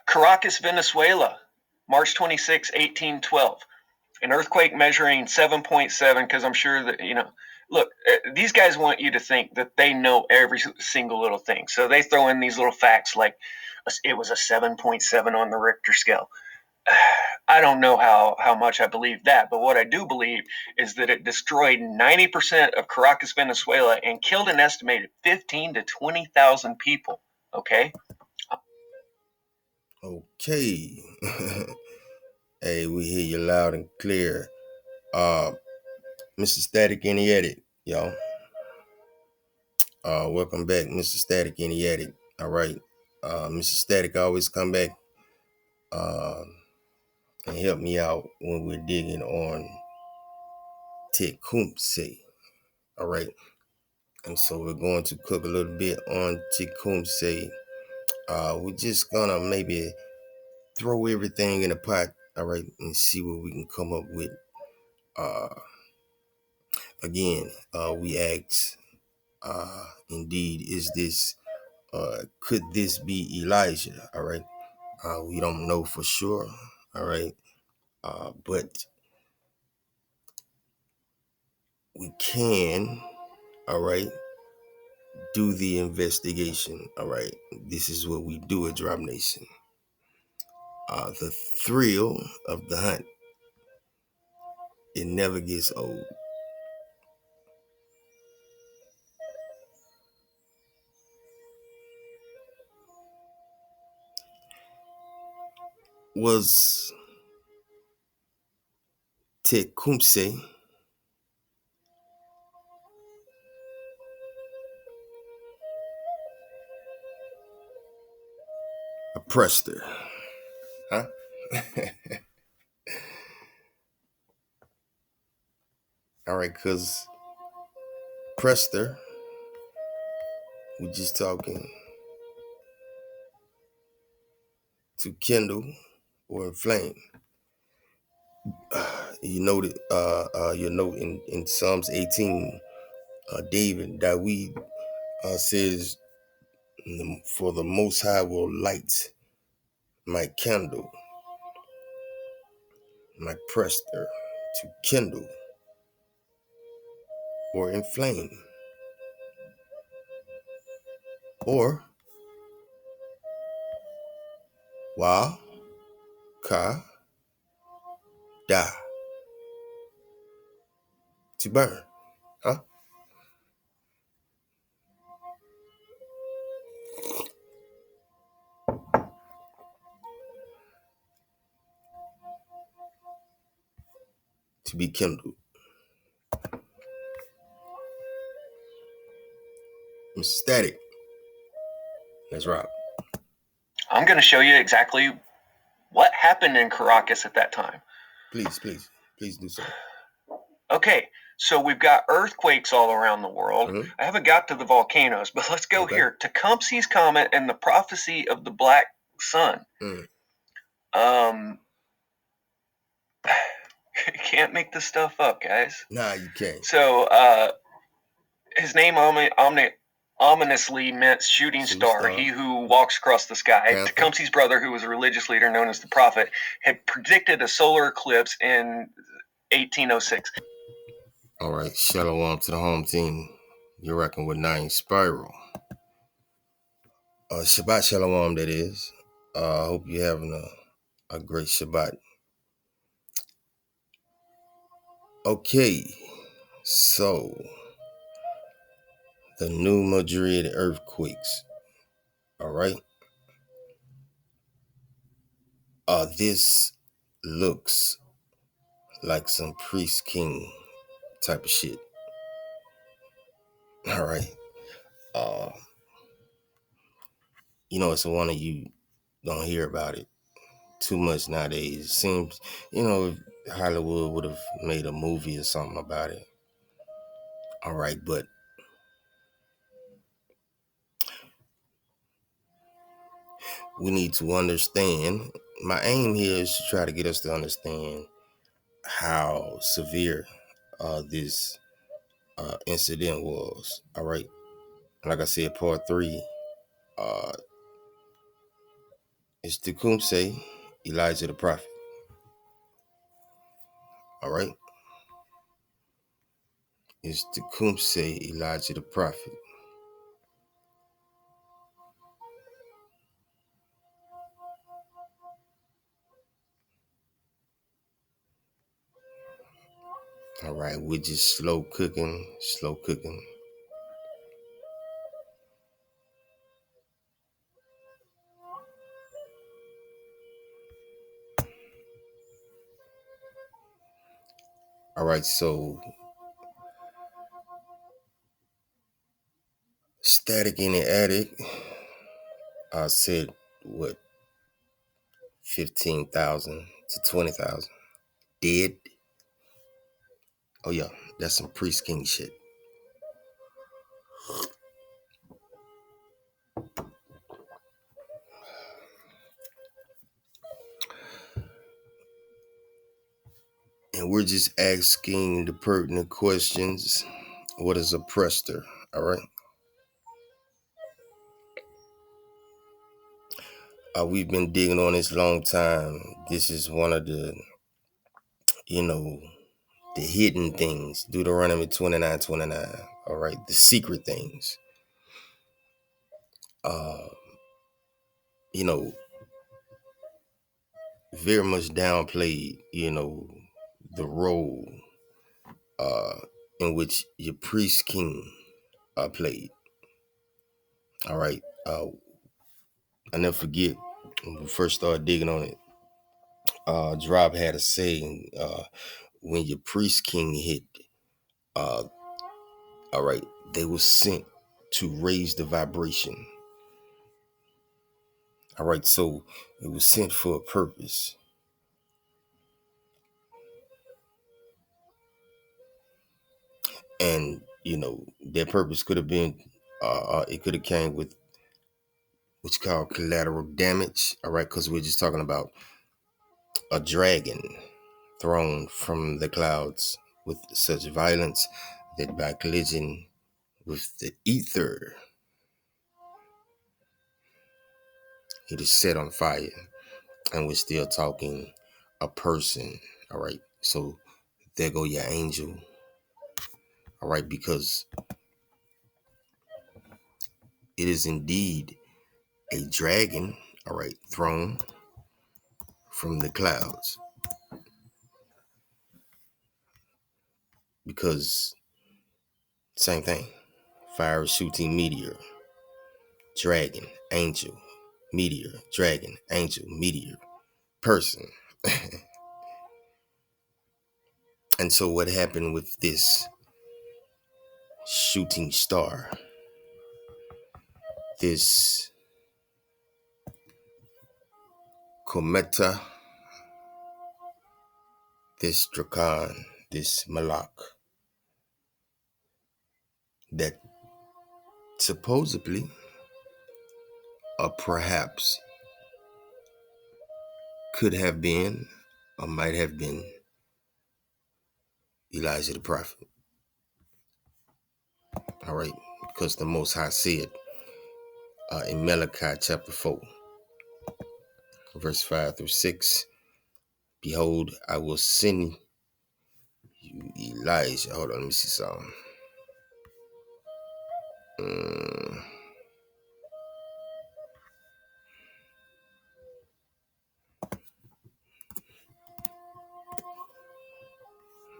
Caracas, Venezuela, March 26, 1812. An earthquake measuring 7.7, because I'm sure that, look, these guys want you to think that they know every single little thing. So they throw in these little facts like it was a 7.7 on the Richter scale. I don't know how much I believe that, but what I do believe is that it destroyed 90% of Caracas, Venezuela, and killed an estimated 15 to 20,000 people. Okay. Okay. Hey, we hear you loud and clear. Mr. Static in the edit, y'all. Welcome back, Mr. Static in the edit. All right. Mr. Static always come back uh, and help me out when we're digging on Tecumseh. All right. And so we're going to cook a little bit on Tecumseh. We're just gonna maybe throw everything in a pot, all right, and see what we can come up with. Uh, Again, we ask, indeed, is this, could this be Elijah? All right. We don't know for sure. All right. But we can, all right, do the investigation. All right. This is what we do at Drop Nation. The thrill of the hunt, it never gets old. Was Tecumseh a prester? Huh? All right, because prester, we're just talking to kindle or inflame. You noted, you note in Psalms 18, David says, "For the Most High will light my candle, my prester, to kindle or inflame, or wa ka da, to burn." Huh? To be kindled. Mr. Static, let's rock. I'm going to show you exactly what happened in Caracas at that time. Please do so. Okay, so we've got earthquakes all around the world. Mm-hmm. I haven't got to the volcanoes, but let's go here. Tecumseh's Comet and the prophecy of the Black Sun. Can't make this stuff up, guys. Nah, you can't. So his name ominously meant shooting star, he who walks across the sky. Panther. Tecumseh's brother, who was a religious leader known as the Prophet, had predicted a solar eclipse in 1806. All right, shalom to the home team. You're rocking with Nine Spiral. Shabbat shalom, that is. I hope you're having a great Shabbat. Okay, so the New Madrid earthquakes. All right. This looks like some priest king type of shit. All right. It's one of you don't hear about it too much nowadays. It seems, if Hollywood would have made a movie or something about it. All right, but we need to understand. My aim here is to try to get us to understand how severe this incident was. All right. Like I said, part 3, It's Tecumseh, Elijah the prophet. All right. It's Tecumseh, Elijah the prophet. All right. We're just slow cooking, slow cooking. All right. So Static in the Attic, I said, what, 15,000 to 20,000 dead. Oh, yeah. That's some priest king shit. And we're just asking the pertinent questions. What is a prester? All right. We've been digging on this long time. This is one of the, you know, the hidden things. Deuteronomy 29:29. All right. The secret things. Uh, you know, very much downplayed, the role uh in which your priest king played. All right. I never forget when we first started digging on it. Drop had a saying, when your priest king hit, uh, all right, they were sent to raise the vibration. All right, so it was sent for a purpose. And, that purpose could have been, it could have came with what's called collateral damage. All right, because we're just talking about a dragon thrown from the clouds with such violence that by collision with the ether, it is set on fire. And we're still talking a person. All right. So there go your angel. All right. Because it is indeed a dragon. All right. Thrown from the clouds. Because same thing. Fire shooting meteor. Dragon. Angel. Meteor. Dragon. Angel. Meteor. Person. And so what happened with this shooting star? This cometa, this dragon, this malak, that supposedly or perhaps could have been or might have been Elijah the prophet. All right, because the Most High said in Malachi chapter 4, verse 5 through 6, behold, I will send you Elijah. Hold on, let me see something. Mm,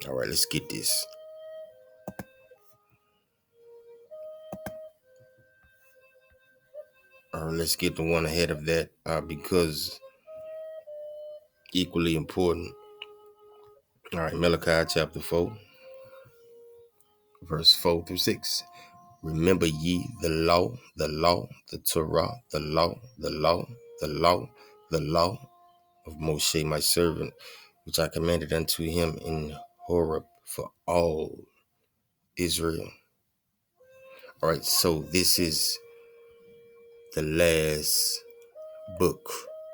all right, let's get this. All right, let's get the one ahead of that because equally important. All right, Malachi chapter 4, verse 4 through 6. Remember ye the Torah, the law of Moshe my servant, which I commanded unto him in Horeb for all Israel. All right, so this is the last book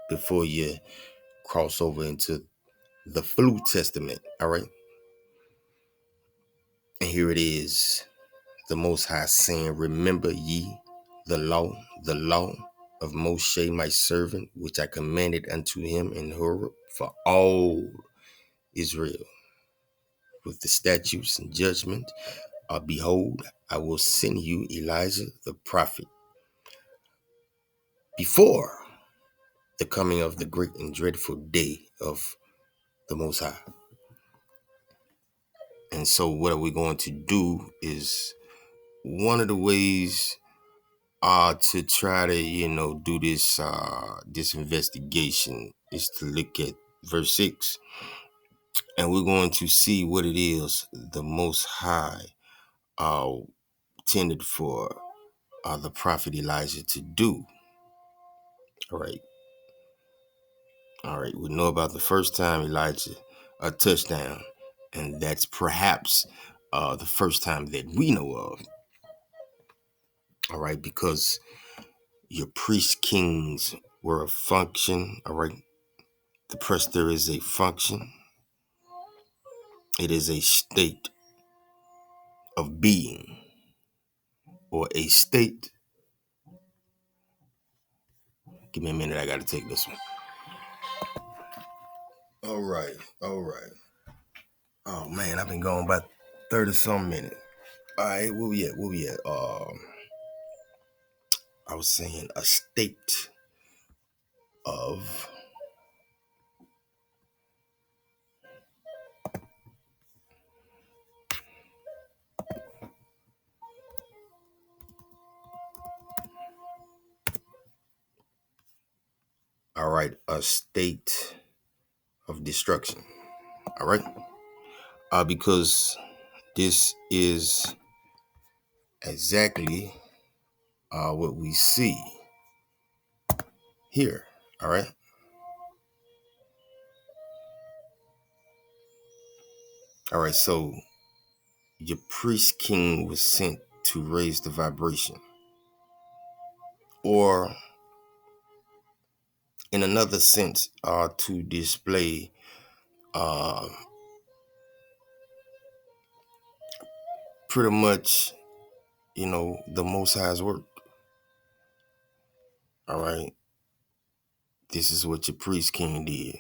before you cross over into the New Testament. All right, and here it is, the Most High saying, remember ye the law, of Moshe my servant, which I commanded unto him in Horeb for all Israel, with the statutes and judgment. Behold, I will send you Elijah the prophet before the coming of the great and dreadful day of the Most High. And so what are we going to do is one of the ways to try to, do this investigation is to look at verse 6, and we're going to see what it is the Most High uh, tended for the prophet Elijah to do. All right. All right. We know about the first time Elijah a touchdown, and that's perhaps the first time that we know of. All right, because your priest kings were a function. All right, the presbyter is a function. It is a state of being or a state. Give me a minute. I got to take this one. All right. All right. Oh man, I've been going about 30 some minutes. All right, where we at? Where we at? I was saying a state of. All right, a state of destruction. All right, because this is exactly what we see here. All right. All right. So your priest king was sent to raise the vibration, or in another sense, to display uh, pretty much, the Most High's work. All right. This is what your priest king did.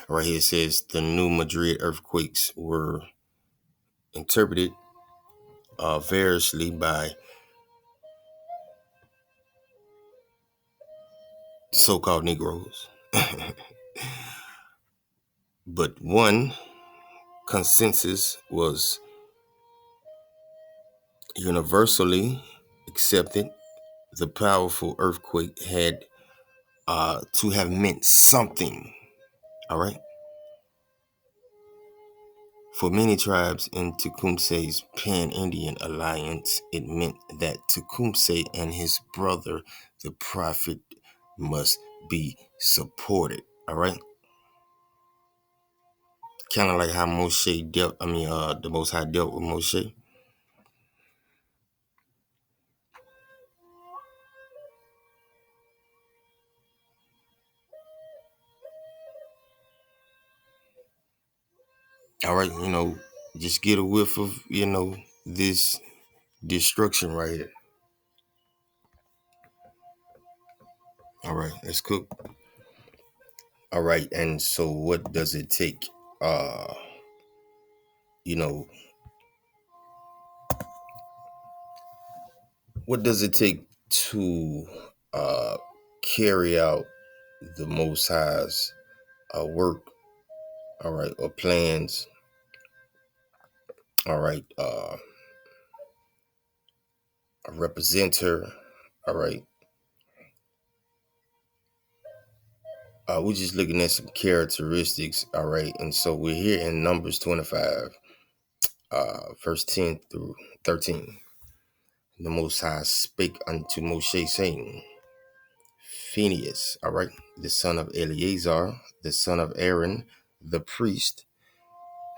Right here it says the New Madrid earthquakes were interpreted variously by so-called Negroes. But one consensus was universally accepted. The powerful earthquake had to have meant something. All right. For many tribes in Tecumseh's Pan-Indian alliance, it meant that Tecumseh and his brother, the prophet, must be supported. All right. Kind of like how Moshe dealt, the Most High dealt with Moshe. All right. Just get a whiff of, this destruction right here. All right. Let's cook. All right. And so what does it take? You know, what does it take to carry out the Most High's work? All right. Or plans. All right. A representer. All right. We're just looking at some characteristics. All right. And so we're here in Numbers 25, verse 10 through 13. The Most High spake unto Moshe, saying, Phinehas, all right, the son of Eleazar, the son of Aaron, the priest,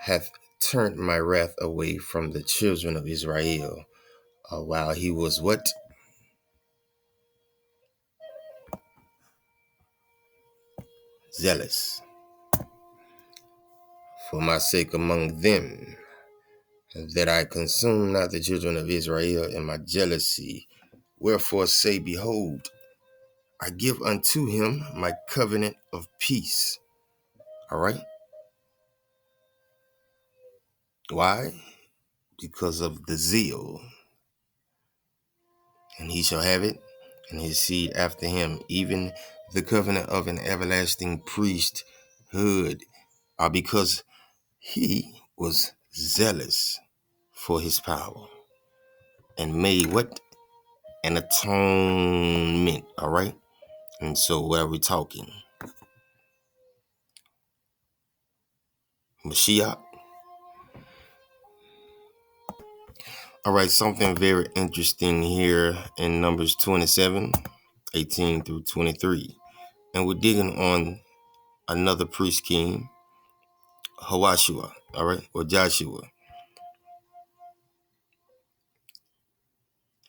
hath turned my wrath away from the children of Israel, while he was what? Zealous for my sake among them, that I consume not the children of Israel in my jealousy. Wherefore say, behold, I give unto him my covenant of peace. All right. Why? Because of the zeal. And he shall have it, and his seed after him, even the covenant of an everlasting priesthood, because he was zealous for his power and made what? An atonement. All right. And so where are we talking? Mashiach. All right, something very interesting here in Numbers 27, 18 through 23. And we're digging on another priest king, Hawashua, all right, or Joshua.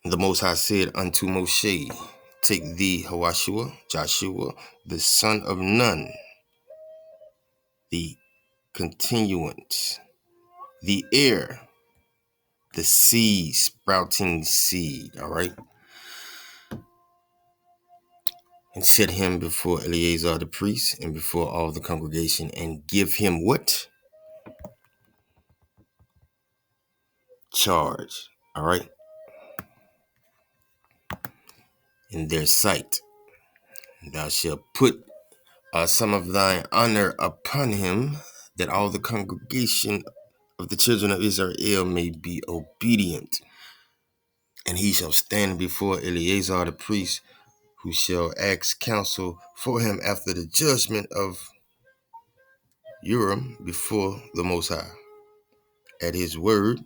The Most High said unto Moshe, take thee, Hawashua, Joshua, the son of Nun, the continuance, the heir, the seed, sprouting seed, all right, and set him before Eleazar the priest and before all the congregation, and give him what? Charge, all right, in their sight. Thou shalt put some of thine honor upon him, that all the congregation of the children of Israel may be obedient. And he shall stand before Eleazar the priest, who shall ask counsel for him after the judgment of Urim before the Most High. At his word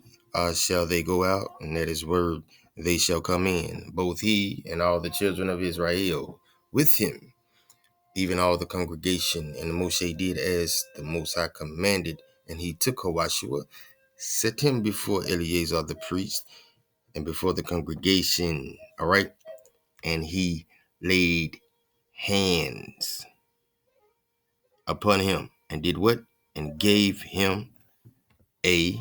shall they go out, and at his word they shall come in, both he and all the children of Israel with him, even all the congregation. And Moshe did as the Most High commanded, and he took Hawashua, set him before Eleazar the priest, and before the congregation, all right? And he laid hands upon him, and did what? And gave him a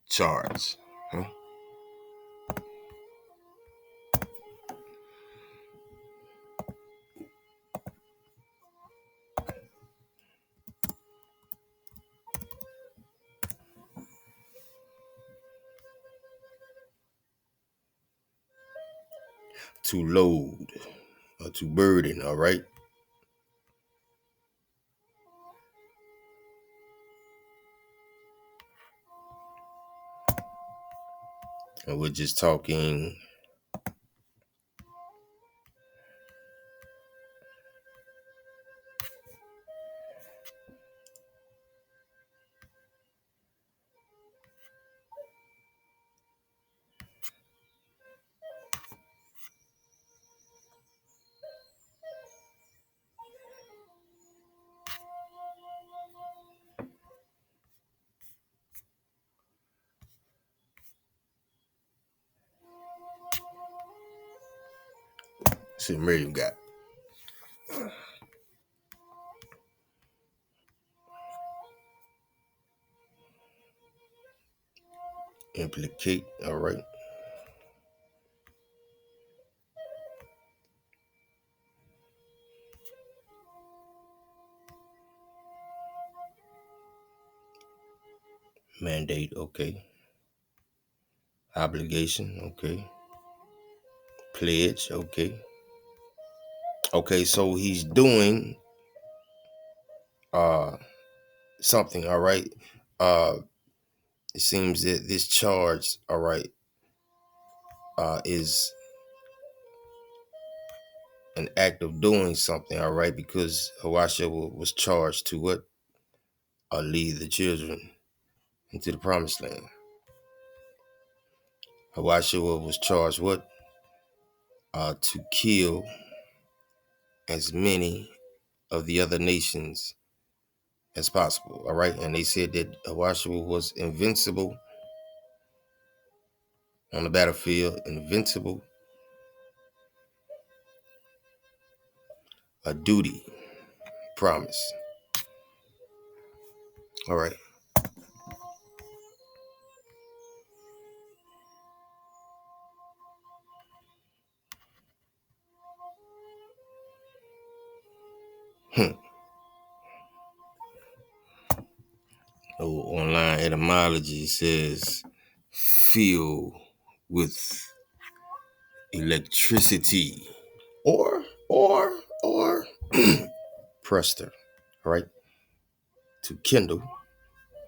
charge. To load or to burden, all right? And we're just talking see Miriam got implicate, all right? Mandate, okay. Obligation, okay. Pledge, okay. Okay, so he's doing something, all right. Uh it seems that this charge, all right, is an act of doing something, all right, because Hawasha was charged to what? Lead the children into the promised land. Hawasha was charged what? To kill as many of the other nations as possible, all right? And they said that Hawasha was invincible on the battlefield, invincible a duty, promise. All right. Online etymology says filled with electricity or prester, all right, to kindle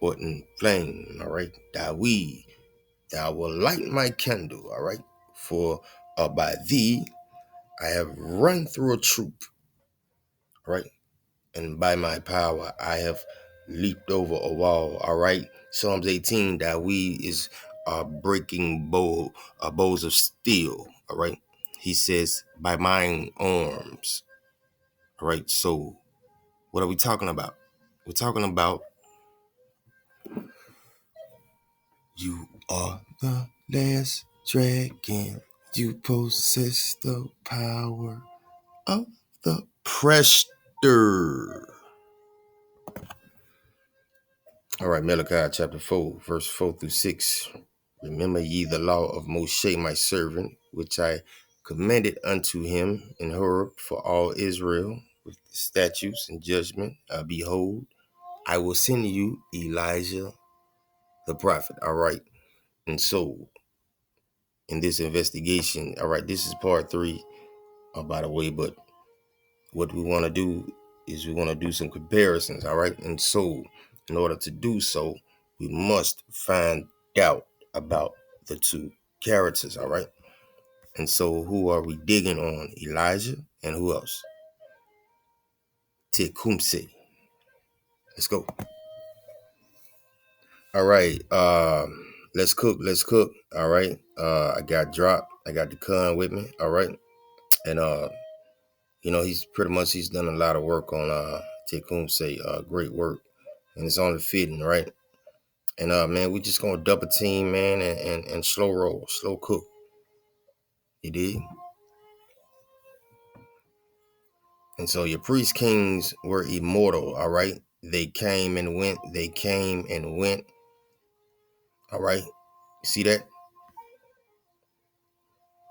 or inflame, all right, thou will light my candle, all right, for by thee I have run through a troop, all right, and by my power I have leaped over a wall, all right. Psalms 18, that we is breaking bows of steel, all right. He says, by mine arms, all right. So what are we talking about? We're talking about you are the last dragon. You possess the power of the prester. All right, Malachi chapter 4, verse 4 through 6. Remember ye the law of Moshe, my servant, which I commanded unto him in Horeb for all Israel, with statutes and judgment. Behold, I will send you Elijah the prophet. All right. And so, in this investigation, all right, this is part 3, by the way, but what we want to do is we want to do some comparisons, all right? And so, in order to do so, we must find out about the two characters, all right? And so, who are we digging on? Elijah and who else? Tecumseh. Let's go. All right. Let's cook. Let's cook. All right. I got Drop. I got the con with me. All right. And he's done a lot of work on Tecumseh. Great work. And it's only fitting, right? And man, we just gonna double team, man, and slow roll, slow cook. You did. And so your priest kings were immortal, all right? They came and went, they came and went. All right. See that?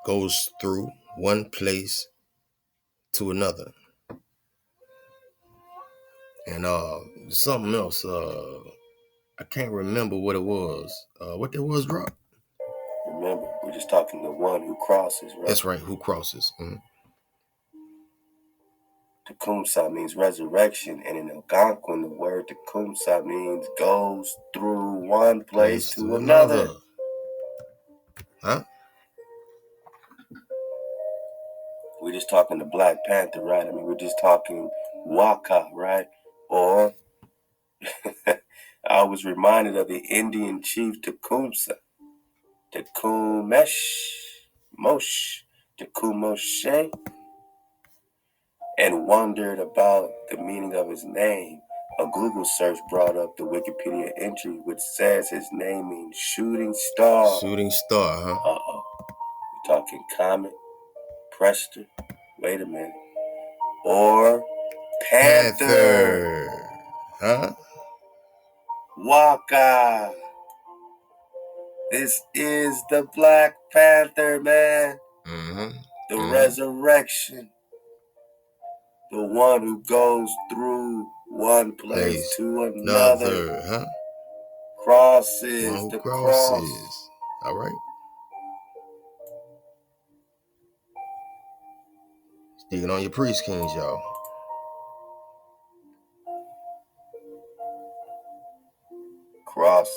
Goes through one place to another. And something else, I can't remember what it was. What it was, Rob? Remember, we're just talking the one who crosses, right? That's right, who crosses. Tecumseh means resurrection, and in Algonquin, the word Tecumseh means goes through one place to another. Huh? We're just talking the Black Panther, right? I mean, we're just talking Waka, right? Or I was reminded of the Indian chief Tecumseh, Tecumseh, and wondered about the meaning of his name. A Google search brought up the Wikipedia entry, which says his name means shooting star. Shooting star, huh? Uh-oh. We're talking comet, prester, wait a minute, or panther. Huh? Waka. This is the Black Panther, man. The resurrection. The one who goes through one place to another. Huh? Crosses, the crosses. cross. All right. Digging on your priest kings, y'all. Crosses.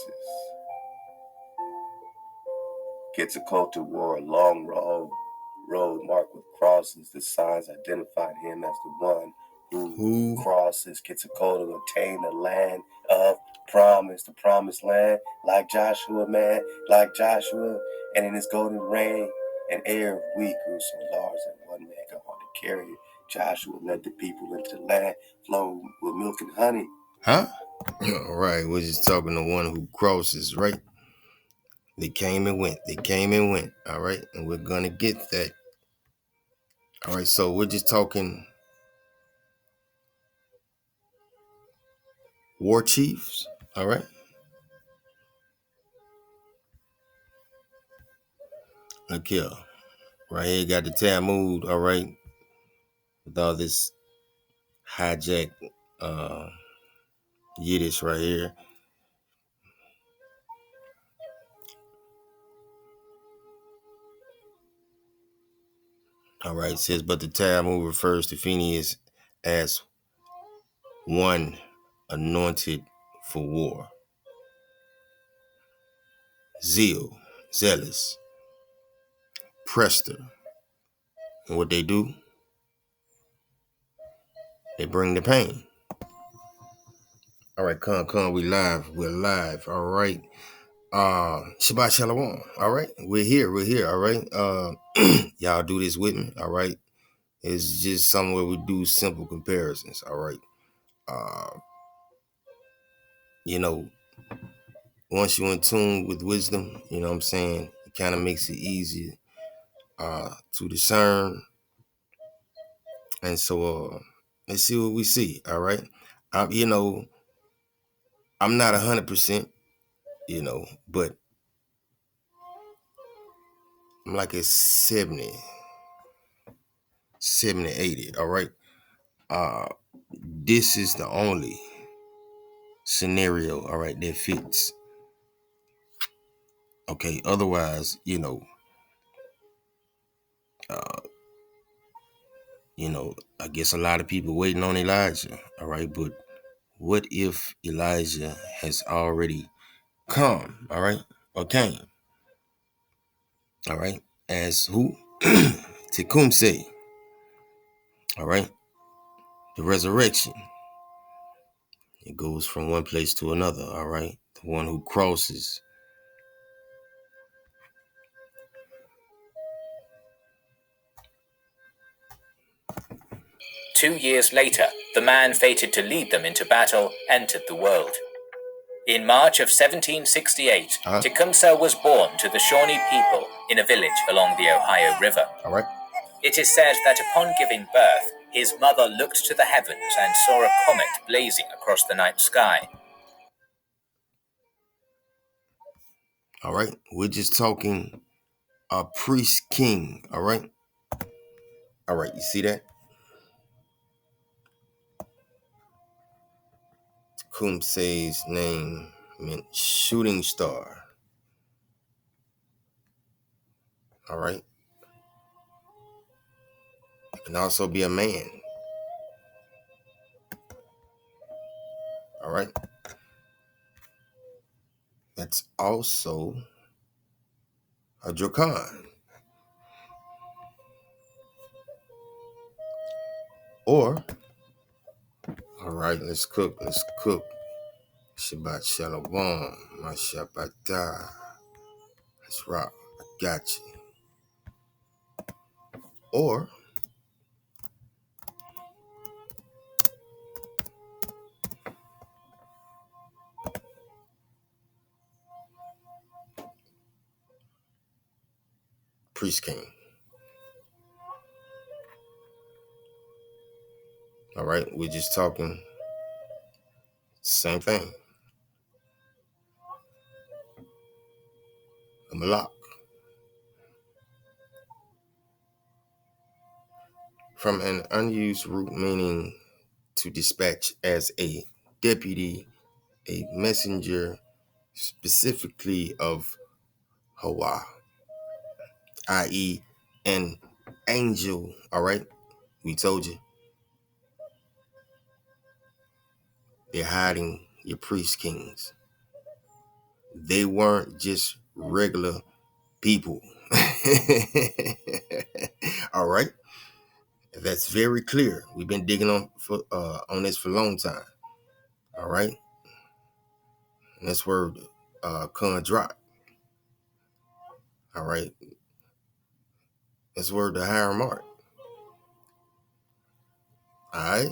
Quetzalcoatl wore a long robe marked with crosses. The signs identified him as the one who crosses. Quetzalcoatl obtained the land of promise, the promised land, like Joshua, man, like Joshua. And in his golden reign, an air of wheat grew so large that one man could hardly carry it. Joshua led the people into the land flowing with milk and honey. Huh? All right, we're just talking the one who crosses, right? They came and went. They came and went. All right, and we're gonna get that. All right, so we're just talking war chiefs. All right. Look here. Right here, got the Talmud. All right. With all this hijack Yiddish right here. All right. It says, but the Talmud refers to Phineas as one anointed for war. Zealous, Prester. And what they do, they bring the pain. All right, come, we live. We're live. All right. Shabbat Shalom. All right. We're here. All right. Y'all do this with me. All right. It's just somewhere we do simple comparisons. All right. Uh, you know, once you're in tune with wisdom, you know what I'm saying, it kind of makes it easier to discern. And so let's see what we see. All right. You know, I'm not 100%, you know, but I'm like a 70, 80. All right. This is the only scenario, all right, that fits. Okay. Otherwise, uh, I guess a lot of people waiting on Elijah. All right. But what if Elijah has already come? All right. Or came. All right. As who? Tecumseh. All right. The resurrection. It goes from one place to another. All right. The one who crosses. "2 years later, the man fated to lead them into battle entered the world. In March of 1768, Tecumseh was born to the Shawnee people in a village along the Ohio River. All right. It is said that upon giving birth, his mother looked to the heavens and saw a comet blazing across the night sky. All right. We're just talking a priest king. All right. All right. You see that? Tecumseh's name meant shooting star. All right. It can also be a man. All right. That's also a Dracan. Or, all right, let's cook. Shabbat Shalom. My Shabbat. Let's rock. I got you. Or, priest king. All right. We're just talking same thing. A malak. From an unused root meaning to dispatch as a deputy, a messenger, specifically of Hawa, i.e., an angel. All right, we told you they're hiding your priest kings. They weren't just regular people. All right, that's very clear. We've been digging on this for a long time. All right, and that's where con drop. All right, that's where the higher mark. All right,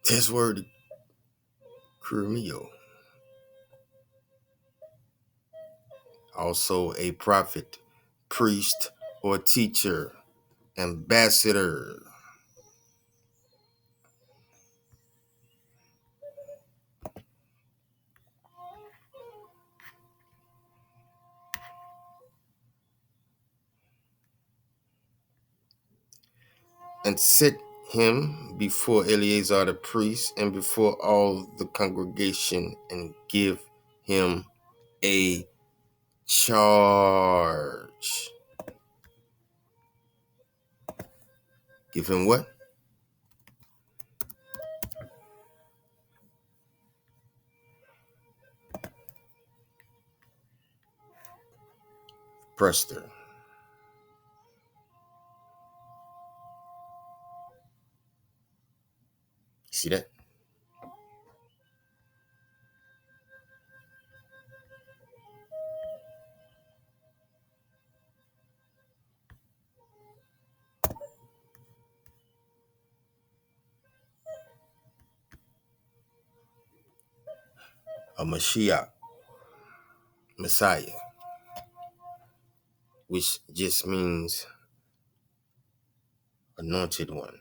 that's where the Cremio. Also a prophet, priest, or teacher, ambassador. and set him before Eleazar the priest and before all the congregation, and give him a charge. Give him what? Prester. See that? A Mashiach, Messiah, which just means anointed one.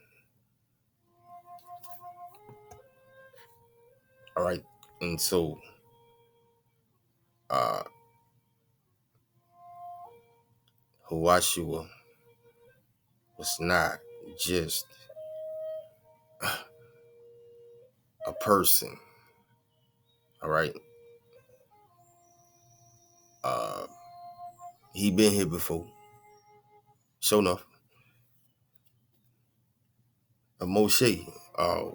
All right. And so Hawashua was not just a person. All right. He been here before. Sure enough. Moshe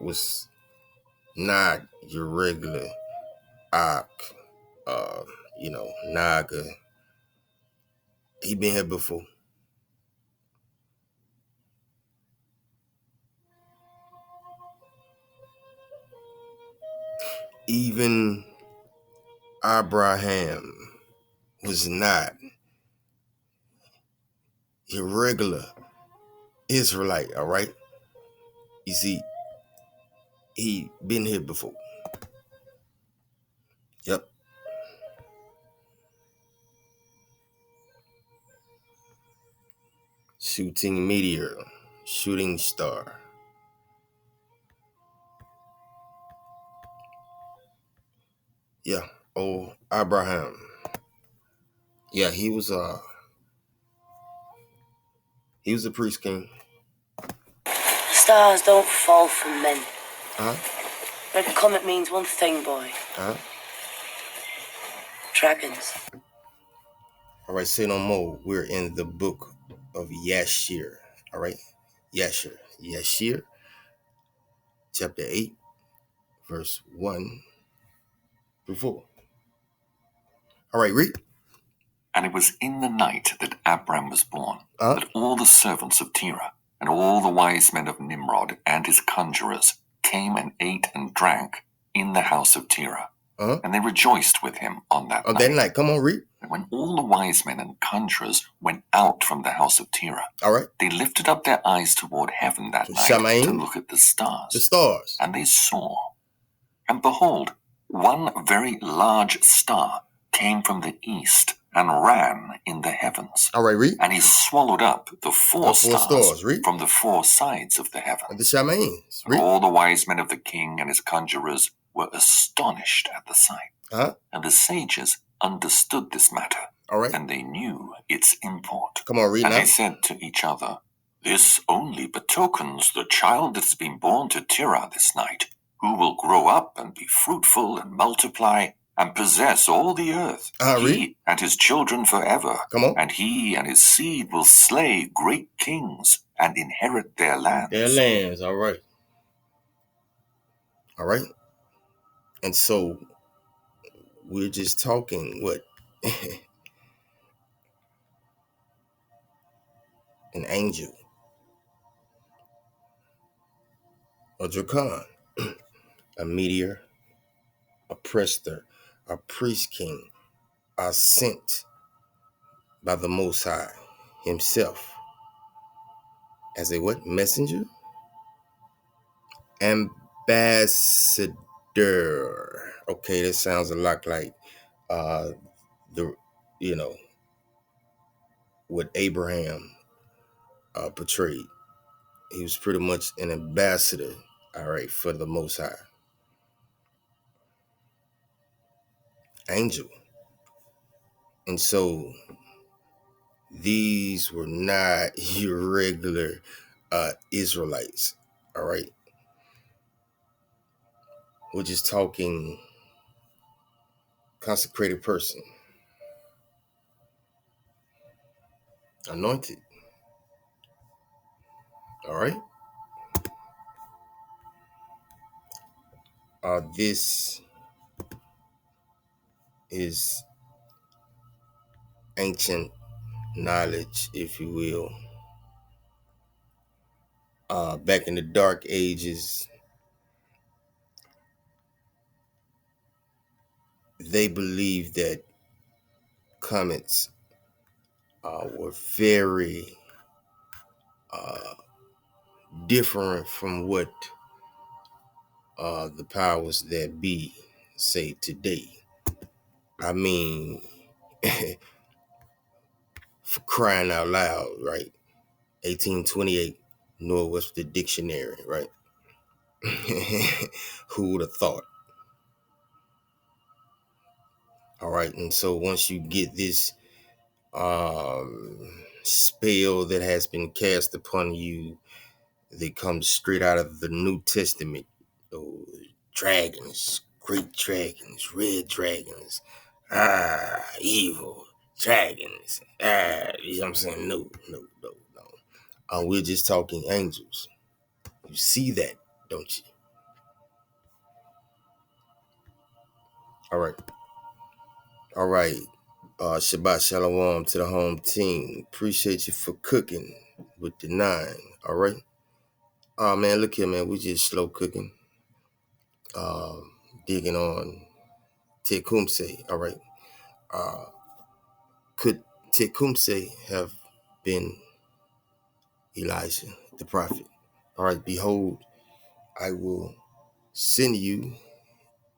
was not your regular Ak, Naga. He been here before. Even Abraham was not your regular Israelite, all right? You see, he been here before. Yep. Shooting meteor, shooting star. Yeah. Oh, Abraham. Yeah, he was a priest king. Stars don't fall from men. Uh-huh. Red comet means one thing, boy. Uh-huh. Dragons. All right, say no more. We're in the book of Yashir. All right, Yashir, chapter 8, verse 1 through 4. All right, read. And it was in the night that Abram was born, that all the servants of Terah and all the wise men of Nimrod and his conjurers came and ate and drank in the house of Terah. And they rejoiced with him on that night. That night. Come on, read. And when all the wise men and conjurers went out from the house of Terah, all right, they lifted up their eyes toward heaven that night to look at the stars. The stars. And they saw. And behold, one very large star came from the east and ran in the heavens. All right, read. And he swallowed up the four stars from the four sides of the heaven. And the Shamains. And all the wise men of the king and his conjurers were astonished at the sight. And the sages understood this matter. All right. And they knew its import. Come on, read and now. They said to each other, this only betokens the child that has been born to Terah this night, who will grow up and be fruitful and multiply and possess all the earth, he and his children forever. Come on. And he and his seed will slay great kings and inherit their lands. Their lands, all right. All right. And so we're just talking what? An angel. A dragon. A meteor. A prester. A priest king. Are sent by the Most High himself as a what? Messenger? Ambassador. Okay, that sounds a lot like what Abraham portrayed. He was pretty much an ambassador, all right, for the Most High. Angel. And so these were not your regular Israelites. All right. We're just talking consecrated person, anointed. All right. This is ancient knowledge, if you will. Back in the dark ages, they believed that comets were very different from what the powers that be say today. I mean, for crying out loud, right? 1828, Northwest Dictionary, right? Who would have thought? All right, and so once you get this spell that has been cast upon you, that comes straight out of the New Testament, oh, dragons, great dragons, red dragons, evil dragons, you know what I'm saying? No. We're just talking angels. You see that, don't you? All right. Shabbat Shalom to the home team. Appreciate you for cooking with the 9. All right. Man, look here, man. We just slow cooking. Digging on Tecumseh. All right. Could Tecumseh have been Elijah, the prophet? All right. Behold, I will send you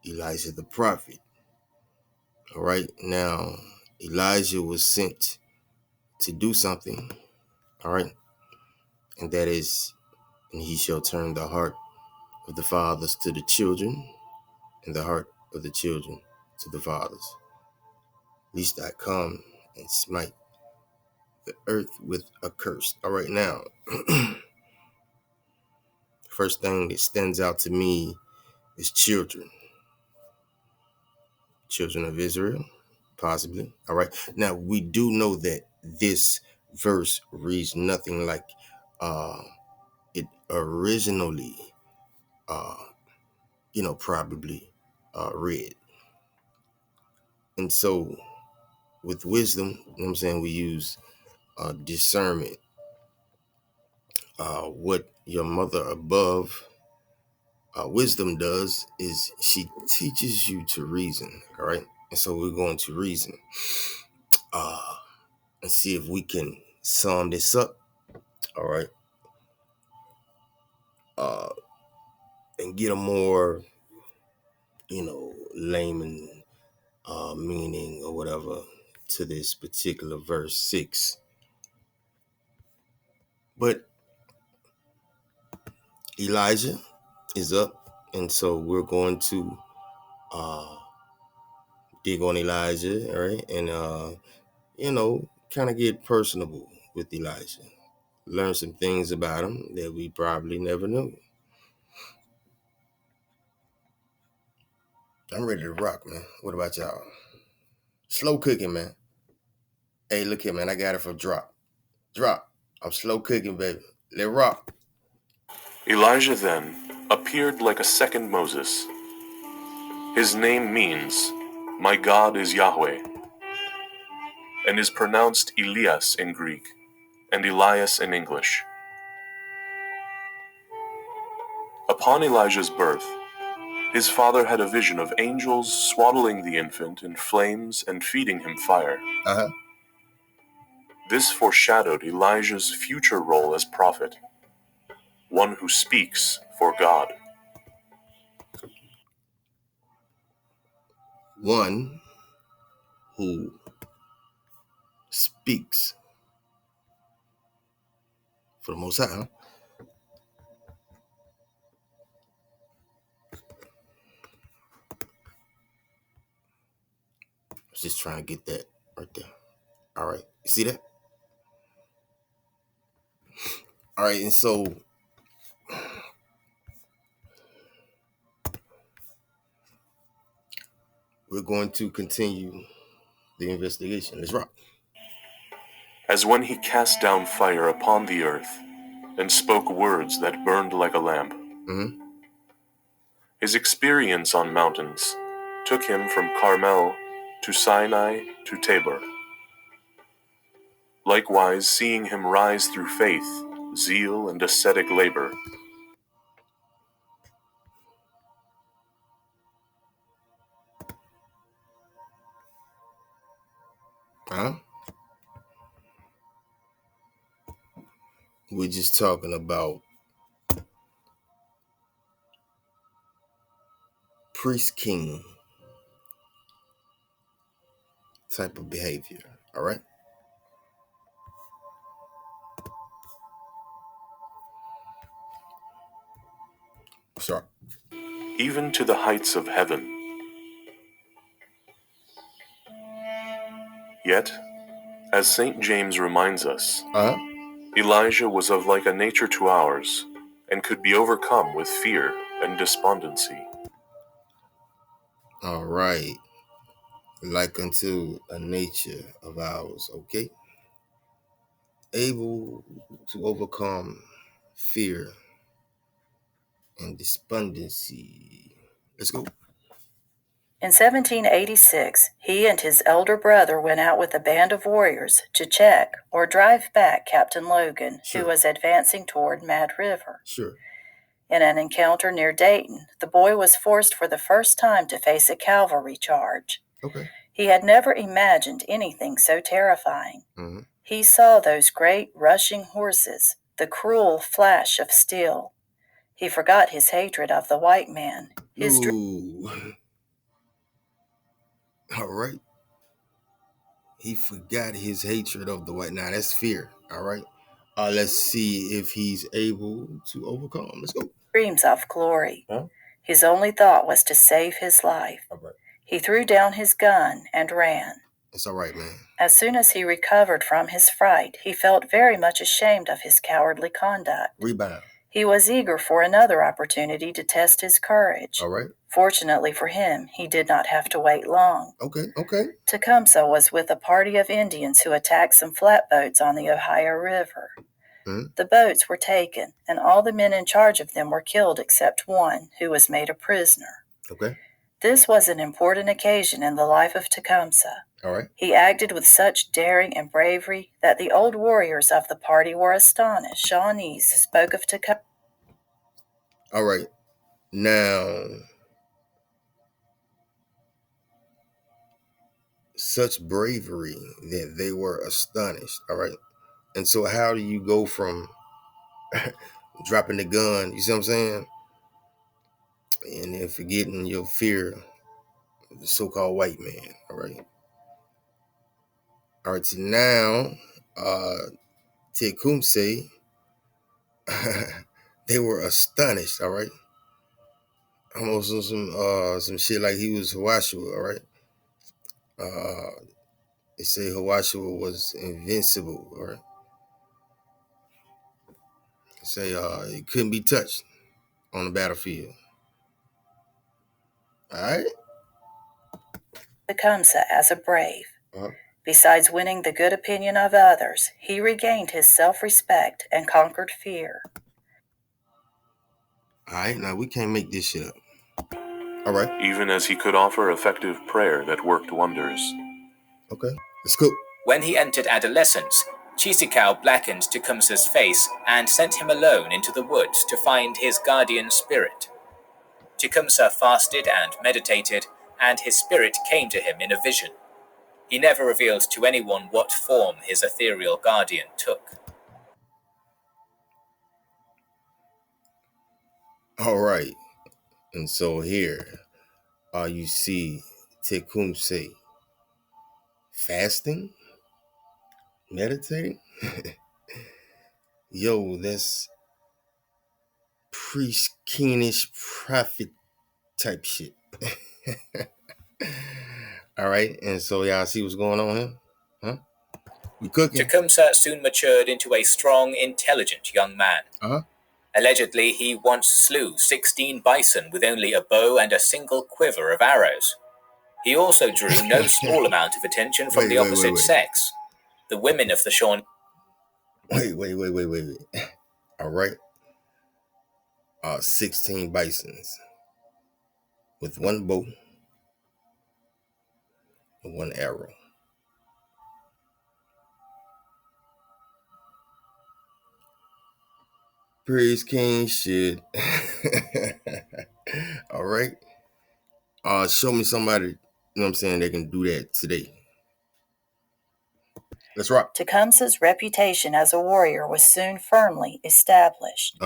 Elijah, the prophet. All right. Now, Elijah was sent to do something. All right. And that is, and he shall turn the heart of the fathers to the children, and the heart of the children to the fathers. Lest I come and smite the earth with a curse. All right, now, first thing that stands out to me is children. Children of Israel, possibly. All right. Now, we do know that this verse reads nothing like it originally, probably read. And so, with wisdom, you know what I'm saying, we use discernment. What your mother above wisdom does is she teaches you to reason. All right. And so we're going to reason and see if we can sum this up. All right. And get a more, layman meaning or whatever to this particular verse 6. But Elijah is up. And so we're going to dig on Elijah. All right. And, kind of get personable with Elijah. Learn some things about him that we probably never knew. I'm ready to rock, man. What about y'all? Slow cooking, man. Hey, look here, man. I got it for drop. Drop. I'm slow cooking, baby. Let rock. Elijah then appeared like a second Moses. His name means, "My God is Yahweh," and is pronounced Elias in Greek and Elias in English. Upon Elijah's birth, his father had a vision of angels swaddling the infant in flames and feeding him fire. This foreshadowed Elijah's future role as prophet, one who speaks for God. One who speaks for the Most High. Huh? I was just trying to get that right there. All right. You see that? All right, and so we're going to continue the investigation. Let's rock. As when he cast down fire upon the earth and spoke words that burned like a lamp. Mm-hmm. His experience on mountains took him from Carmel to Sinai to Tabor. Likewise, seeing him rise through faith, zeal, and ascetic labor. We're just talking about priest king type of behavior. All right. Sorry. Even to the heights of heaven. Yet, as St. James reminds us, Elijah was of like a nature to ours, and could be overcome with fear and despondency. All right. Like unto a nature of ours, okay? Able to overcome fear and despondency. Let's go. In 1786, he and his elder brother went out with a band of warriors to check or drive back Captain Logan, who was advancing toward Mad River. In an encounter near Dayton, the boy was forced for the first time to face a cavalry charge. He had never imagined anything so terrifying. He saw those great rushing horses, the cruel flash of steel. He forgot his hatred of the white man. All right. He forgot his hatred of the white. Now that's fear. All right. Let's see if he's able to overcome. Let's go. Dreams of glory. His only thought was to save his life. He threw down his gun and ran. It's all right, man. As soon as he recovered from his fright, he felt very much ashamed of his cowardly conduct. Rebound. He was eager for another opportunity to test his courage. All right. Fortunately for him, he did not have to wait long. Okay. Tecumseh was with a party of Indians who attacked some flatboats on the Ohio River. The boats were taken, and all the men in charge of them were killed except one, who was made a prisoner. This was an important occasion in the life of Tecumseh. All right. He acted with such daring and bravery that the old warriors of the party were astonished. Shawnees spoke of Tecumseh. All right. Now, such bravery that they were astonished. All right. And so how do you go from dropping the gun, you see what I'm saying? And then forgetting your fear of the so-called white man. All right. All right. So now, Tecumseh, they were astonished. All right. Almost on some shit like he was Hawashua. All right. They say Hawashua was invincible. All right. They say it couldn't be touched on the battlefield. All right. Tecumseh as a brave. Besides winning the good opinion of others, he regained his self-respect and conquered fear. All right, now we can't make this shit up. All right. Even as he could offer effective prayer that worked wonders. Okay, let's go. When he entered adolescence, Chisicau blackened Tecumseh's face and sent him alone into the woods to find his guardian spirit. Tecumseh fasted and meditated, and his spirit came to him in a vision. He never revealed to anyone what form his ethereal guardian took. All right. And so here, you see Tecumseh fasting, meditating. Yo, that's priest keenish prophet type shit. All right. And so y'all see what's going on here? Huh? We cooking. Tecumseh soon matured into a strong, intelligent young man. Allegedly, he once slew 16 bison with only a bow and a single quiver of arrows. He also drew no small amount of attention from the opposite sex. The women of the Shawnee... Wait. All right. 16 bisons with one bow and one arrow. Praise King shit. All right. Show me somebody, you know what I'm saying, they can do that today. Let's rock. Tecumseh's reputation as a warrior was soon firmly established.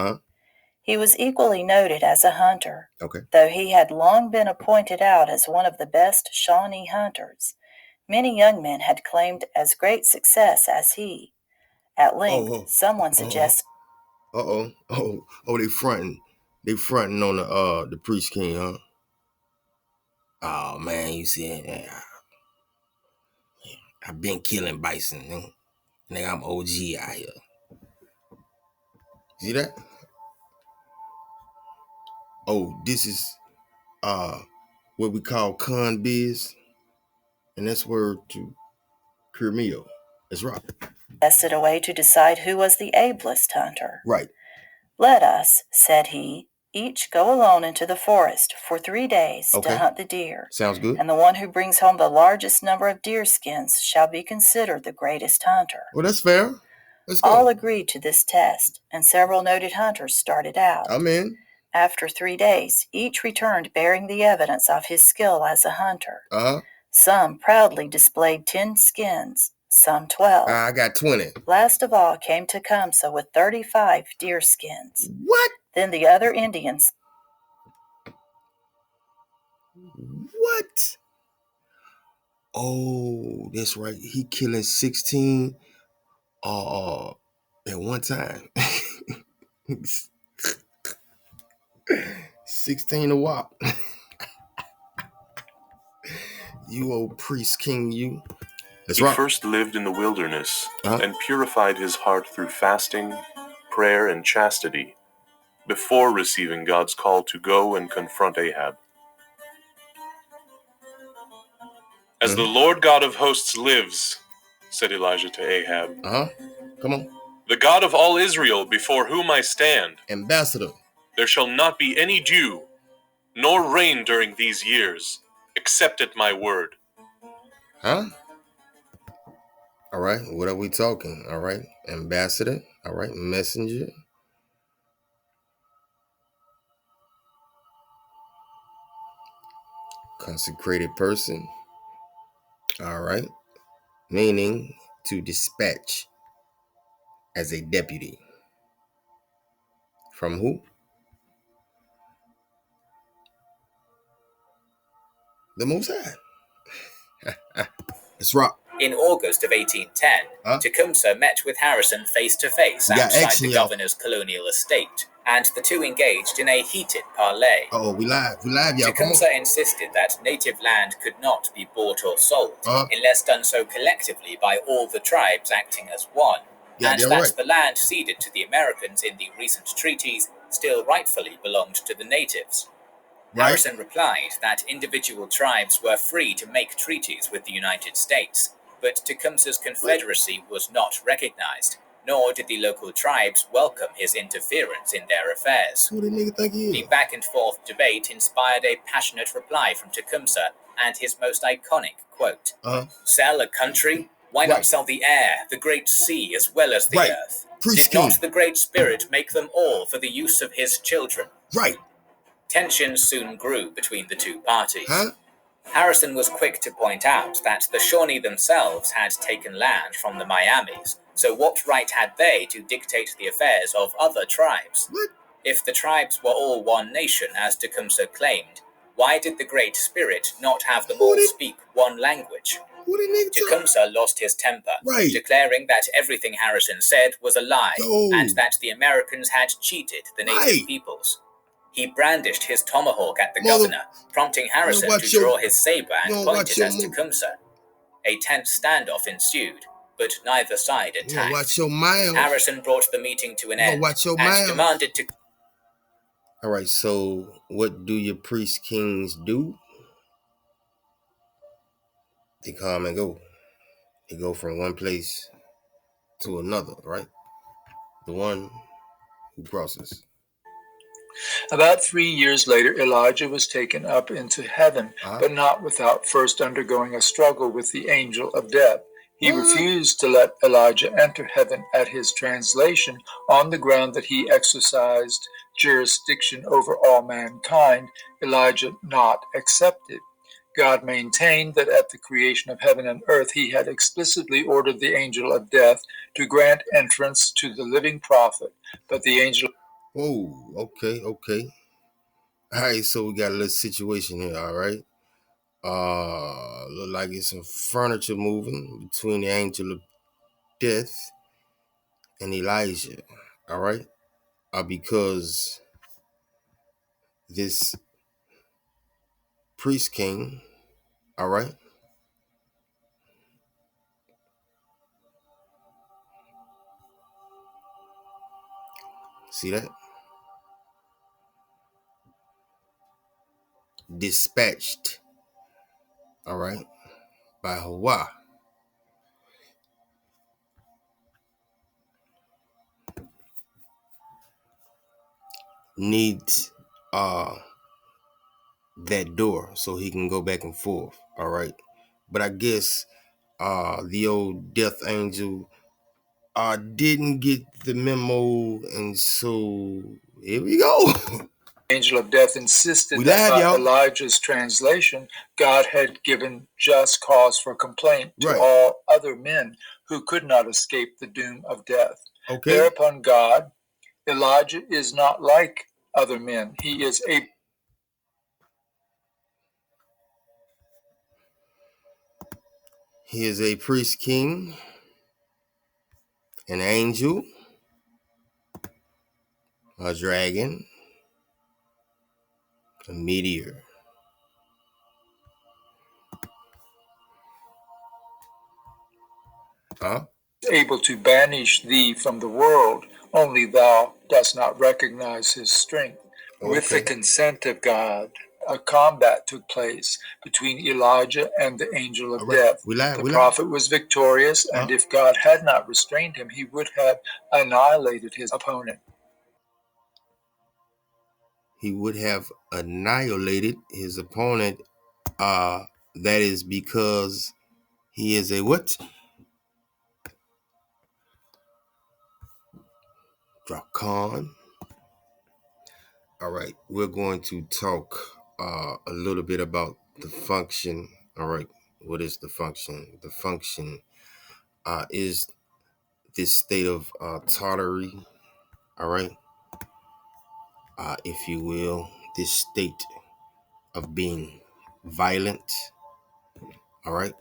He was equally noted as a hunter, though he had long been appointed out as one of the best Shawnee hunters. Many young men had claimed as great success as he. At length, someone suggested... They fronting. They fronting on the Priest King, huh? Oh, man, you see, I've been killing bison, nigga, I'm OG out here. See that? Oh, this is what we call con biz, and that's word to Kermio. That's right. ...suggested a way to decide who was the ablest hunter. Right. Let us, said he, each go alone into the forest for 3 days to hunt the deer. Sounds good. And the one who brings home the largest number of deer skins shall be considered the greatest hunter. Well, that's fair. Let's go. All agreed to this test, and several noted hunters started out. I'm in. After 3 days, each returned bearing the evidence of his skill as a hunter. Some proudly displayed 10 skins, some 12. I got 20. Last of all came Tecumseh with 35 deer skins. What? Then the other Indians. What? Oh, that's right. He killing 16 at one time. 16 a whop. You old Priest King, you. He first lived in the wilderness and purified his heart through fasting, prayer, and chastity before receiving God's call to go and confront Ahab. As the Lord God of hosts lives, said Elijah to Ahab. Come on. The God of all Israel before whom I stand. Ambassador. There shall not be any dew, nor rain during these years, except at my word. All right, what are we talking? All right, ambassador. All right, messenger. Consecrated person. All right, meaning to dispatch as a deputy. From who? The Most High. Let's rock. In August of 1810, Tecumseh met with Harrison face-to-face outside the governor's colonial estate, and the two engaged in a heated parley. We live, y'all. Tecumseh insisted that native land could not be bought or sold, unless done so collectively by all the tribes acting as one, and that the land ceded to the Americans in the recent treaties still rightfully belonged to the natives. Harrison replied that individual tribes were free to make treaties with the United States, but Tecumseh's confederacy was not recognized, nor did the local tribes welcome his interference in their affairs. Who the nigga think he is? The back-and-forth debate inspired a passionate reply from Tecumseh and his most iconic quote, "Sell a country? Why not sell the air, the great sea, as well as the earth? Did not the Great Spirit make them all for the use of his children?" Right. Tensions soon grew between the two parties. Harrison was quick to point out that the Shawnee themselves had taken land from the Miamis, so what right had they to dictate the affairs of other tribes? If the tribes were all one nation, as Tecumseh claimed, why did the Great Spirit not have them all speak one language? Tecumseh lost his temper, declaring that everything Harrison said was a lie, and that the Americans had cheated the native peoples. He brandished his tomahawk at the governor, prompting Harrison to draw his saber and point it at Tecumseh. A tense standoff ensued, but neither side attacked. Watch your mouth. Harrison brought the meeting to an end and demanded to... All right, so what do your priest kings do? They come and go. They go from one place to another, right? The one who crosses. About 3 years later, Elijah was taken up into heaven, but not without first undergoing a struggle with the angel of death. He refused to let Elijah enter heaven at his translation on the ground that he exercised jurisdiction over all mankind. Elijah not accepted. God maintained that at the creation of heaven and earth he had explicitly ordered the angel of death to grant entrance to the living prophet, but the angel... Whoa, okay. All right, so we got a little situation here, all right? Look like it's some furniture moving between the angel of death and Elijah, all right? Because this priest king, all right? See that? Dispatched, all right, by Hawa. Needs that door so he can go back and forth, all right? But I guess the old death angel didn't get the memo, and so here we go. Angel of death insisted that by Elijah's translation, God had given just cause for complaint to all other men who could not escape the doom of death. Thereupon God, Elijah is not like other men. He is a priest king, an angel, a dragon, a meteor. able to banish thee from the world, only thou dost not recognize his strength. With the consent of God, a combat took place between Elijah and the angel of death. The prophet was victorious, and if God had not restrained him, he would have annihilated his opponent. He would have annihilated his opponent. That is because he is a what? Dracan. All right, we're going to talk a little bit about the function. All right, what is the function? The function is this state of tottery. All right, if you will, this state of being violent. All right.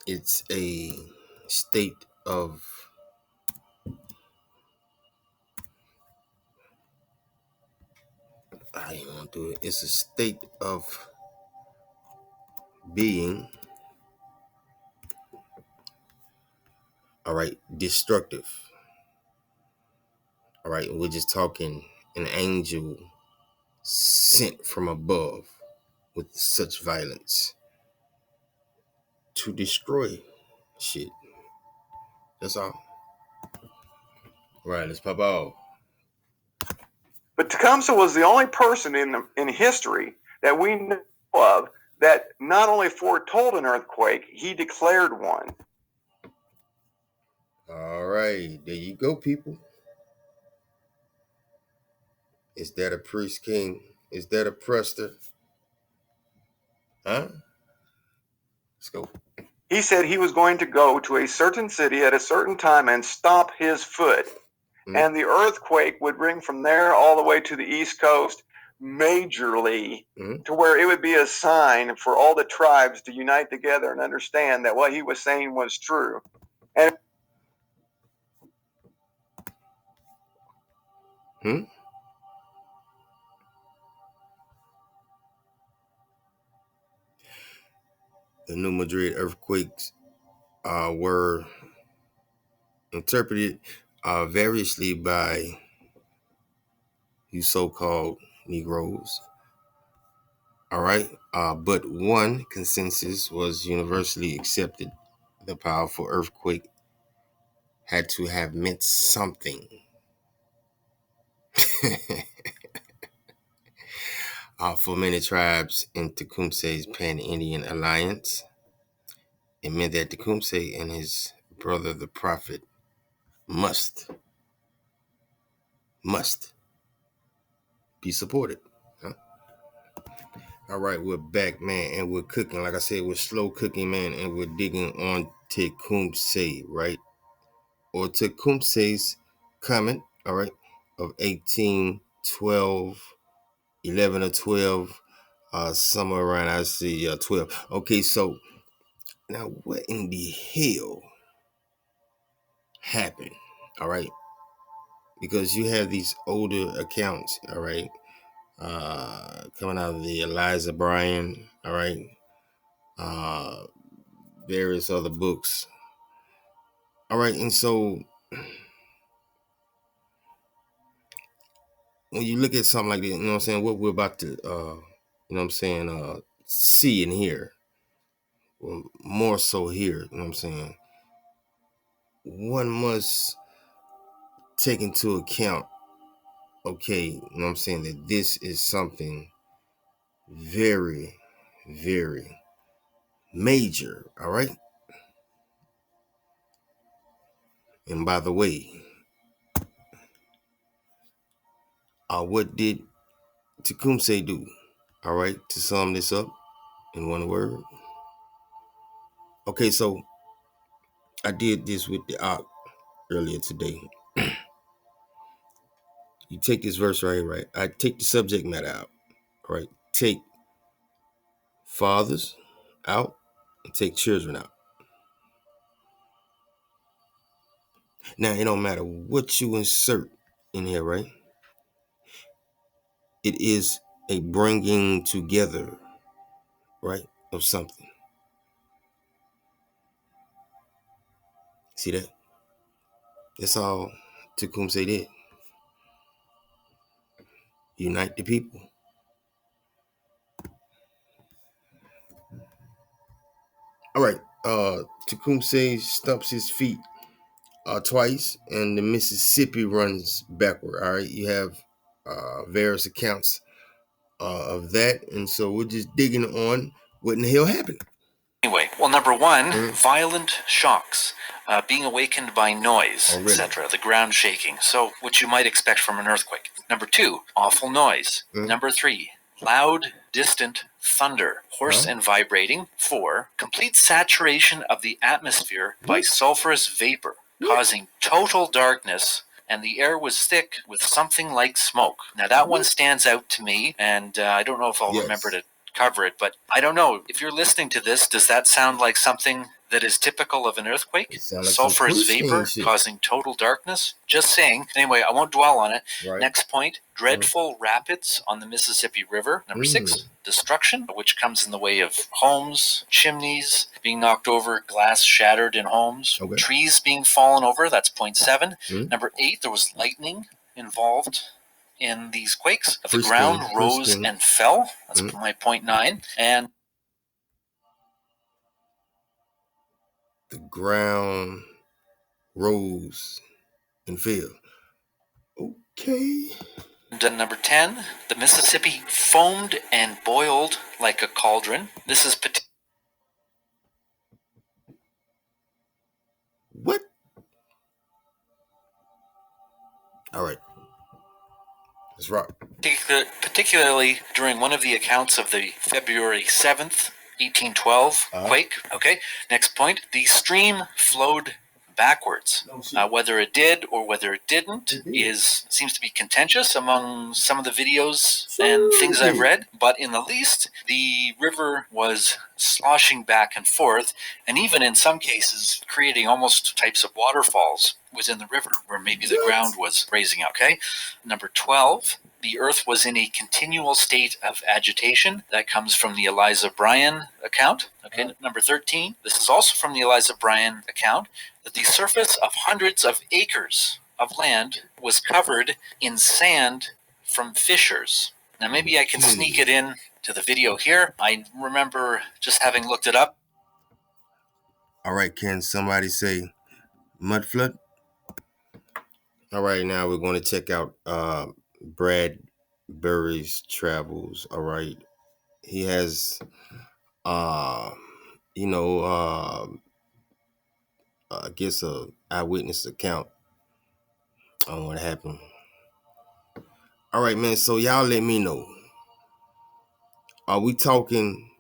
It's a state of I don't want to do it. It's a state of being, all right, destructive. All right, we're just talking an angel sent from above with such violence to destroy shit. That's all. All right, let's pop off. But Tecumseh was the only person in history that we know of that not only foretold an earthquake, he declared one. All right, there you go, people. Is that a priest king? Is that a prester? Huh? Let's go. He said he was going to go to a certain city at a certain time and stomp his foot. And the earthquake would ring from there all the way to the East Coast majorly to where it would be a sign for all the tribes to unite together and understand that what he was saying was true. And The New Madrid earthquakes were interpreted variously by you so-called Negroes. All right. But one consensus was universally accepted. The powerful earthquake had to have meant something. For many tribes in Tecumseh's Pan-Indian alliance, it meant that Tecumseh and his brother, the prophet, must be supported. Huh? All right, we're back, man, and we're cooking. Like I said, we're slow cooking, man, and we're digging on Tecumseh, right? Or Tecumseh's comment, all right, of 1812, 11 or 12, somewhere around, I see 12. Okay, so now what in the hell happened, all right? Because you have these older accounts, all right, coming out of the Eliza Bryan, all right, various other books, all right, and so when you look at something like that, you know what I'm saying, what we're about to, you know what I'm saying, see and hear, well, more so here, you know what I'm saying, one must take into account, okay, you know what I'm saying, that this is something very, very major, all right? And by the way, what did Tecumseh do? All right, to sum this up in one word. Okay, so I did this with the Ark earlier today. You take this verse right here, right? I take the subject matter out, all right? Take fathers out and take children out. Now, it don't matter what you insert in here, right? It is a bringing together, right, of something. See that? That's all Tecumseh did. Unite the people. All right. Tecumseh stumps his feet twice, and the Mississippi runs backward. All right. You have various accounts of that, and so we're just digging on what in the hell happened. Anyway, well, number one, violent shocks, being awakened by noise, etc., the ground shaking, so what you might expect from an earthquake. Number two, awful noise. Number three, loud, distant thunder, hoarse and vibrating. 4, complete saturation of the atmosphere by sulfurous vapor, causing total darkness, and the air was thick with something like smoke. Now that one stands out to me, and I don't know if I'll remember to cover it, but I don't know. If you're listening to this, does that sound like something that is typical of an earthquake? Like sulfurous vapor causing total darkness? Just saying. Anyway, I won't dwell on it. Right. Next point, dreadful rapids on the Mississippi River. Number 6, destruction, which comes in the way of homes, chimneys being knocked over, glass shattered in homes, trees being fallen over. That's point 7. Number 8, there was lightning involved in these quakes. The ground rose and fell. That's my point 9. And the ground rose and fell. Okay. And number 10, the Mississippi foamed and boiled like a cauldron. This is what? All right. Let's rock. Particularly during one of the accounts of the February 7th, 1812 quake. Okay, next point. The stream flowed backwards. Whether it did or whether it didn't seems to be contentious among some of the videos and things I've read, but in the least, the river was sloshing back and forth, and even in some cases creating almost types of waterfalls within the river where maybe the ground was raising up. Okay, number 12. the Earth was in a continual state of agitation. That comes from the Eliza Bryan account. Okay, number 13. This is also from the Eliza Bryan account, that the surface of hundreds of acres of land was covered in sand from fissures. Now maybe I can sneak it in to the video here. I remember just having looked it up. All right, can somebody say mud flood? All right, now we're going to check out Bradbury's travels. All right, he has I guess a eyewitness account on what happened. All right, man, so y'all let me know, are we talking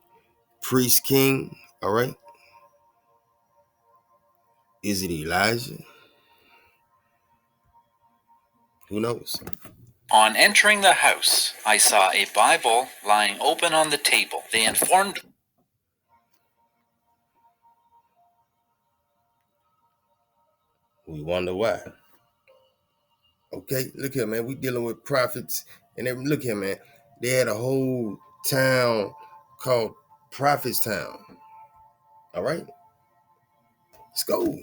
priest king? All right, is it Elijah? Who knows? On entering the house, I saw a Bible lying open on the table. They informed. We wonder why. Okay, look here, man. We dealing with prophets, and look here, man. They had a whole town called Prophet's Town. All right, let's go.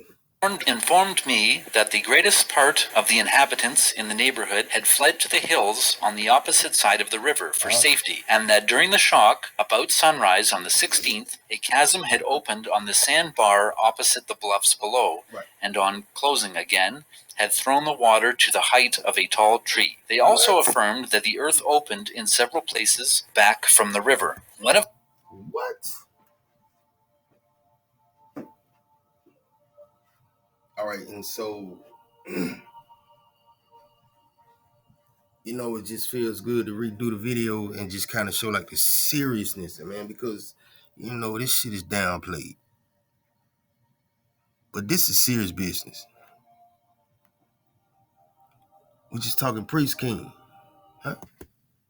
Informed me that the greatest part of the inhabitants in the neighborhood had fled to the hills on the opposite side of the river for safety, and that during the shock, about sunrise on the 16th, a chasm had opened on the sandbar opposite the bluffs below, and on closing again, had thrown the water to the height of a tall tree. They also affirmed that the earth opened in several places back from the river. What? All right, and so, it just feels good to redo the video and just kind of show like the seriousness, man, because, this shit is downplayed. But this is serious business. We're just talking priest king, huh?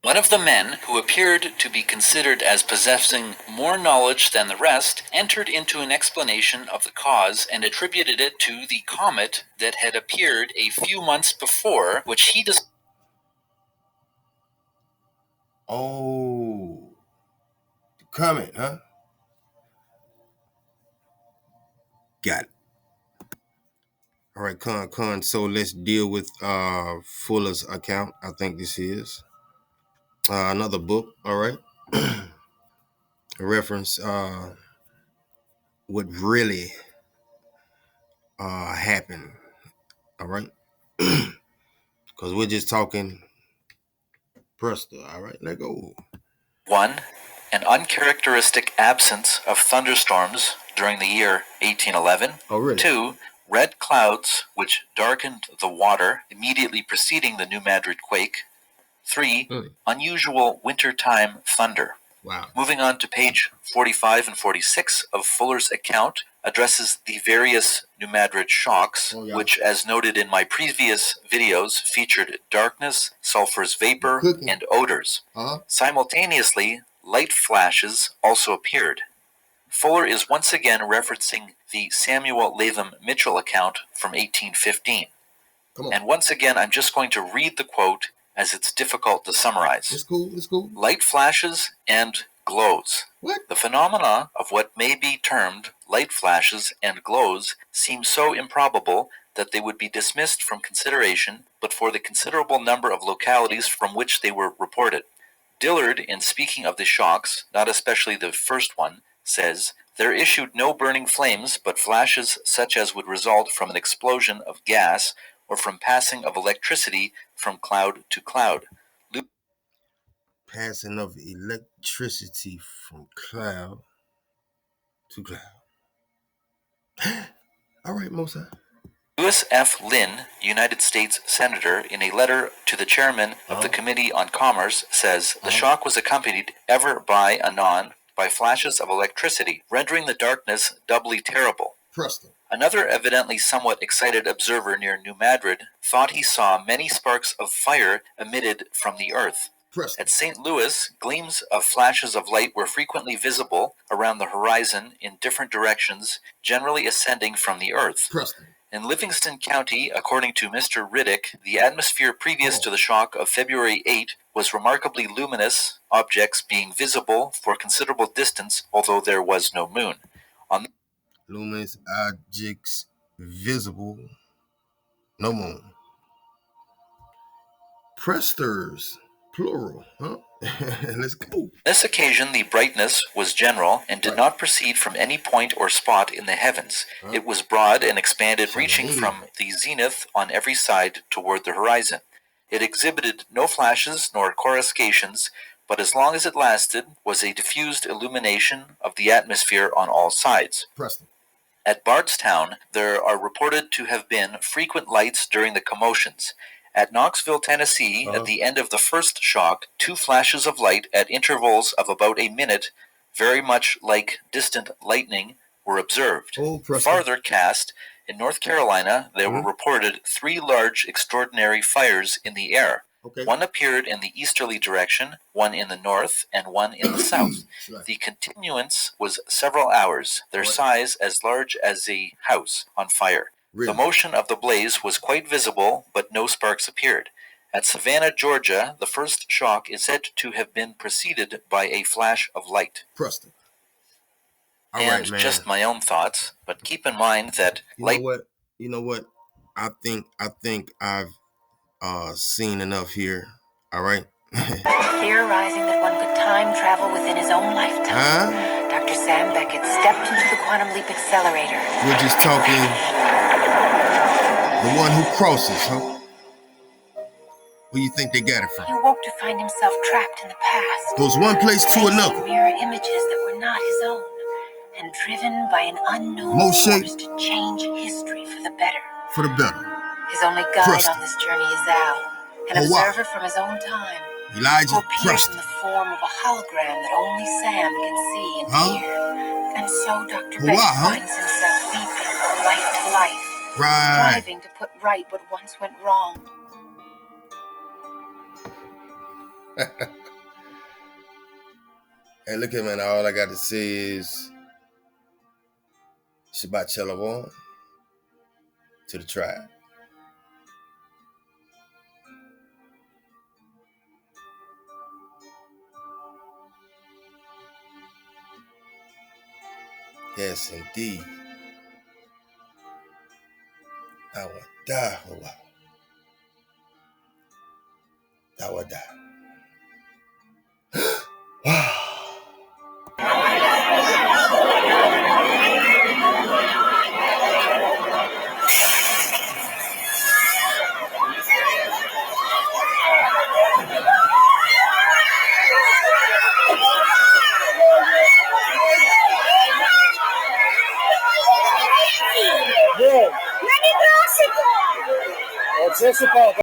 One of the men, who appeared to be considered as possessing more knowledge than the rest, entered into an explanation of the cause and attributed it to the comet that had appeared a few months before, which he Oh, the comet, huh? Got it. All right, Con. So let's deal with Fuller's account. I think this is another book. All right, a reference what really happened. All right, because we're just talking Presta. All right, let go. 1. An uncharacteristic absence of thunderstorms during the year 1811. Oh, really? 2. Red clouds which darkened the water immediately preceding the New Madrid quake. 3. Unusual wintertime thunder. Wow. Moving on to page 45 and 46 of Fuller's account addresses the various New Madrid shocks, which, as noted in my previous videos, featured darkness, sulfurous vapor, and odors. Simultaneously, light flashes also appeared. Fuller is once again referencing the Samuel Latham Mitchell account from 1815. And once again, I'm just going to read the quote, as it's difficult to summarize. It's cool. Light flashes and glows. What? The phenomena of what may be termed light flashes and glows seem so improbable that they would be dismissed from consideration, but for the considerable number of localities from which they were reported. Dillard, in speaking of the shocks, not especially the first one, says, "There issued no burning flames, but flashes such as would result from an explosion of gas or from passing of electricity from cloud to cloud." Passing of electricity from cloud to cloud. All right, Mosa. Lewis F. Lynn, United States Senator, in a letter to the chairman of the Committee on Commerce, says, "The shock was accompanied ever by anon by flashes of electricity, rendering the darkness doubly terrible." Presta. Another evidently somewhat excited observer near New Madrid thought he saw many sparks of fire emitted from the earth. Presta. At St. Louis, gleams of flashes of light were frequently visible around the horizon in different directions, generally ascending from the earth. Presta. In Livingston County, according to Mr. Riddick, the atmosphere previous to the shock of February 8 was remarkably luminous, objects being visible for considerable distance, although there was no moon. Luminous objects visible, no moon. Presters, plural, huh? Let's go. On this occasion, the brightness was general and did not proceed from any point or spot in the heavens. It was broad and expanded, reaching from the zenith on every side toward the horizon. It exhibited no flashes nor coruscations, but as long as it lasted, was a diffused illumination of the atmosphere on all sides. Preston. At Bardstown, there are reported to have been frequent lights during the commotions. At Knoxville, Tennessee, at the end of the first shock, 2 flashes of light at intervals of about a minute, very much like distant lightning, were observed. Farther cast, in North Carolina, there were reported 3 large extraordinary fires in the air. One appeared in the easterly direction, one in the north, and one in the south. The continuance was several hours, their size as large as a house on fire. The motion of the blaze was quite visible, but no sparks appeared. At Savannah, Georgia, the first shock is said to have been preceded by a flash of light. Preston. And just my own thoughts, but keep in mind that You know what? I think I've seen enough here. All right. Theorizing that one could time travel within his own lifetime, Dr. Sam Beckett stepped into the quantum leap accelerator. We're just talking the one who crosses, huh? Where you think they got it from? He woke to find himself trapped in the past. Goes one place to another. Mirror images that were not his own, and driven by an unknown force to change history for the better. For the better. His only guide on this journey is Al, an observer from his own time, Elijah who appears in the form of a hologram that only Sam can see and hear. And so Dr. Beckett finds himself leaping from life to life, striving to put right what once went wrong. Hey, look at me, man. All I got to say is Shabbat Shalom to the tribe. Yes, indeed. Dawada. Wow. Anticipo.